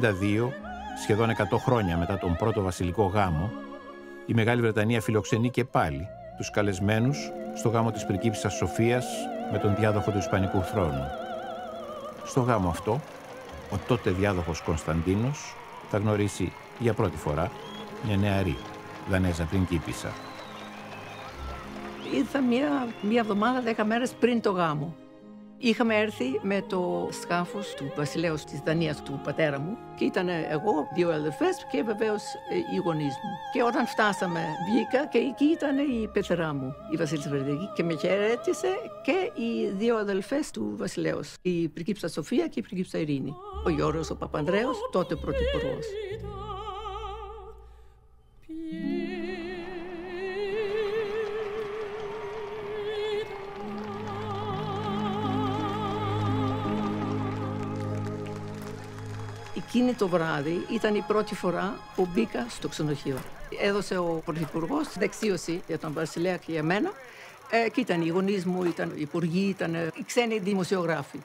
1962, σχεδόν 100 χρόνια μετά τον πρώτο βασιλικό γάμο, η Μεγάλη Βρετανία φιλοξενεί και πάλι τους καλεσμένους στο γάμο της πριγκίπισσας Σοφίας με τον διάδοχο του Ισπανικού θρόνου. Στο γάμο αυτό, ο τότε διάδοχος Κωνσταντίνος θα γνωρίσει για πρώτη φορά μια νεαρή Δανέζα πριγκίπισσα. Ήρθα μία εβδομάδα, 10 μέρες πριν το γάμο. Είχαμε έρθει με το σκάφος του βασιλέως της Δανίας, του πατέρα μου, και ήταν εγώ, 2 αδερφές και βεβαίως οι γονείς μου. Και όταν φτάσαμε, βγήκα και εκεί ήταν η πεθερά μου, η Βασίλισσα Βρετανική, και με χαιρέτησε και οι 2 αδελφές του βασιλέως, η πριγκίπισσα Σοφία και η πριγκίπισσα Ειρήνη. Ο Γιώργος ο Παπανδρέος, τότε πρωθυπουργός. Εκείνη το βράδυ ήταν η πρώτη φορά που μπήκα στο ξενοδοχείο. Έδωσε ο πρωθυπουργός δεξίωση για τον βασιλέα και για μένα. Και ήταν οι γονείς μου, ήταν οι υπουργοί, ήταν οι ξένοι δημοσιογράφοι.